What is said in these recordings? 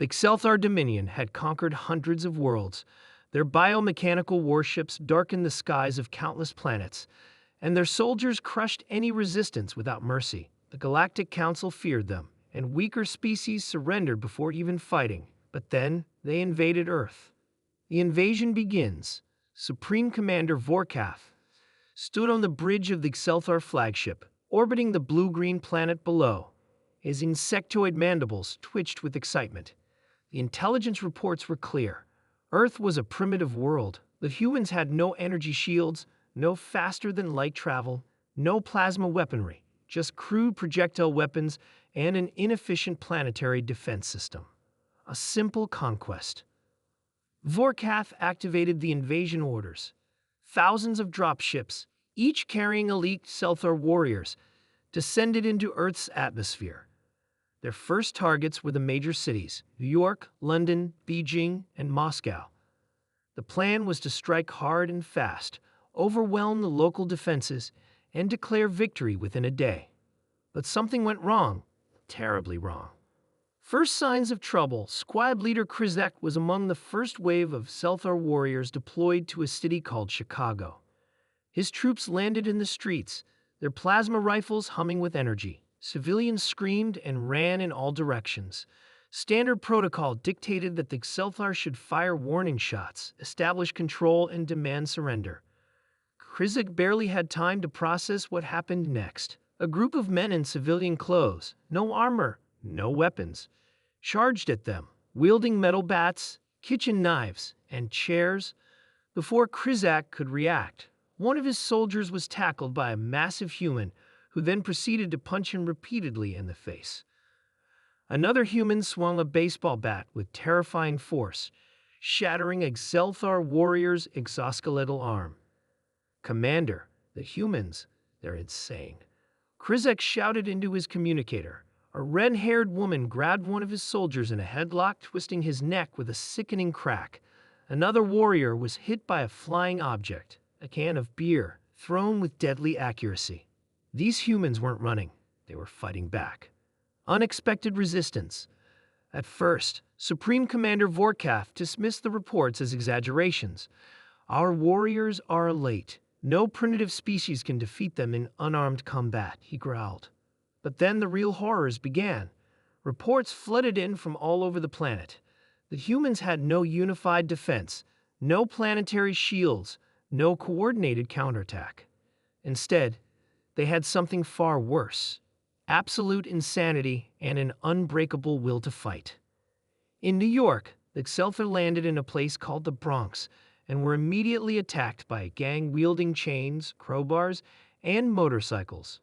The Xelthar Dominion had conquered hundreds of worlds. Their biomechanical warships darkened the skies of countless planets, and their soldiers crushed any resistance without mercy. The Galactic Council feared them, and weaker species surrendered before even fighting. But then, they invaded Earth. The invasion begins. Supreme Commander Vorkath stood on the bridge of the Xelthar flagship, orbiting the blue-green planet below. His insectoid mandibles twitched with excitement. The intelligence reports were clear. Earth was a primitive world. The humans had no energy shields, no faster-than-light travel, no plasma weaponry, just crude projectile weapons and an inefficient planetary defense system. A simple conquest. Vorkath activated the invasion orders. Thousands of dropships, each carrying elite Xelthar warriors, descended into Earth's atmosphere. Their first targets were the major cities, New York, London, Beijing, and Moscow. The plan was to strike hard and fast, overwhelm the local defenses, and declare victory within a day. But something went wrong, terribly wrong. First signs of trouble, squad leader Krizek was among the first wave of Xelthar warriors deployed to a city called Chicago. His troops landed in the streets, their plasma rifles humming with energy. Civilians screamed and ran in all directions. Standard protocol dictated that the Xelthar should fire warning shots, establish control, and demand surrender. Krizek barely had time to process what happened next. A group of men in civilian clothes, no armor, no weapons, charged at them, wielding metal bats, kitchen knives, and chairs. Before Krizak could react, one of his soldiers was tackled by a massive human who then proceeded to punch him repeatedly in the face. Another human swung a baseball bat with terrifying force, shattering a Xelthar warrior's exoskeletal arm. "Commander, the humans, they're insane." Krizek shouted into his communicator. A red-haired woman grabbed one of his soldiers in a headlock, twisting his neck with a sickening crack. Another warrior was hit by a flying object, a can of beer, thrown with deadly accuracy. These humans weren't running, they were fighting back. Unexpected resistance. At first, Supreme Commander Vorkath dismissed the reports as exaggerations. "Our warriors are elite. No primitive species can defeat them in unarmed combat," he growled. But then the real horrors began. Reports flooded in from all over the planet. The humans had no unified defense, no planetary shields, no coordinated counterattack. Instead, they had something far worse: absolute insanity and an unbreakable will to fight. In New York, the Xelthar landed in a place called the Bronx and were immediately attacked by a gang wielding chains, crowbars, and motorcycles.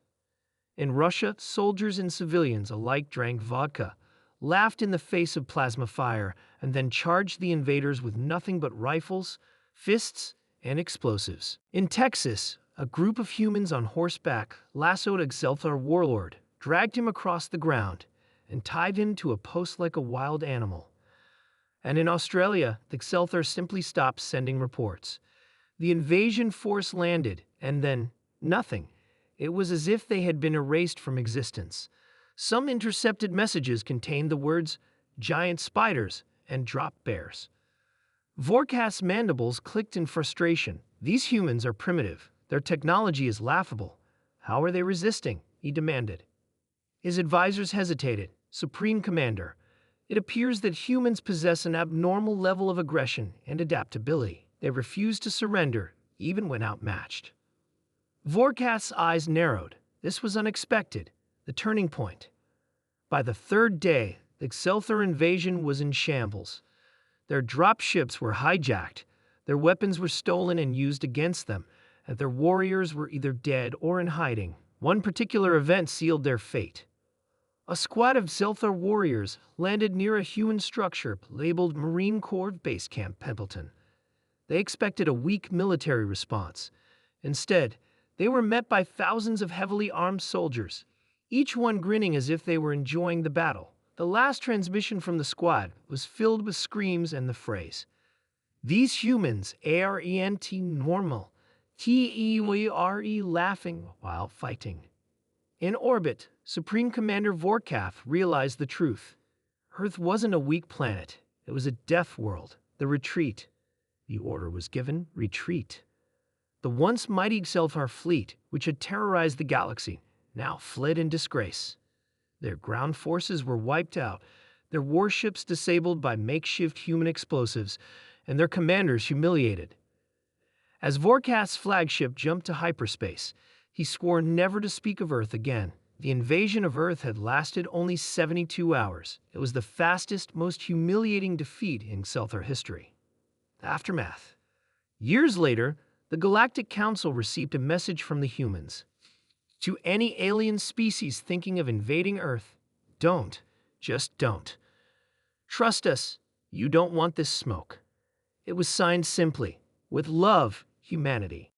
In Russia, soldiers and civilians alike drank vodka, laughed in the face of plasma fire, and then charged the invaders with nothing but rifles, fists, and explosives. In Texas, a group of humans on horseback lassoed a Xelthar warlord, dragged him across the ground, and tied him to a post like a wild animal. And in Australia, the Xelthar simply stopped sending reports. The invasion force landed, and then nothing. It was as if they had been erased from existence. Some intercepted messages contained the words, "giant spiders," and "drop bears." Vorkath's mandibles clicked in frustration. "These humans are primitive. Their technology is laughable. How are they resisting?" he demanded. His advisors hesitated. "Supreme Commander, it appears that humans possess an abnormal level of aggression and adaptability. They refuse to surrender, even when outmatched." Vorkath's eyes narrowed. This was unexpected, the turning point. By the third day, the Xelthar invasion was in shambles. Their dropships were hijacked, their weapons were stolen and used against them, and their warriors were either dead or in hiding. One particular event sealed their fate. A squad of Xelthar warriors landed near a human structure labeled Marine Corps Base Camp Pendleton. They expected a weak military response. Instead, they were met by thousands of heavily armed soldiers, each one grinning as if they were enjoying the battle. The last transmission from the squad was filled with screams and the phrase, "These humans aren't normal, TEWRE laughing while fighting." In orbit, Supreme Commander Vorkath realized the truth. Earth wasn't a weak planet. It was a death world, the retreat. The order was given, retreat. The once mighty Scifi fleet, which had terrorized the galaxy, now fled in disgrace. Their ground forces were wiped out, their warships disabled by makeshift human explosives, and their commanders humiliated. As Vorkast's flagship jumped to hyperspace, he swore never to speak of Earth again. The invasion of Earth had lasted only 72 hours. It was the fastest, most humiliating defeat in Scifi history. Aftermath. Years later, the Galactic Council received a message from the humans. To any alien species thinking of invading Earth, don't. Just don't. Trust us, you don't want this smoke. It was signed simply, with love, humanity.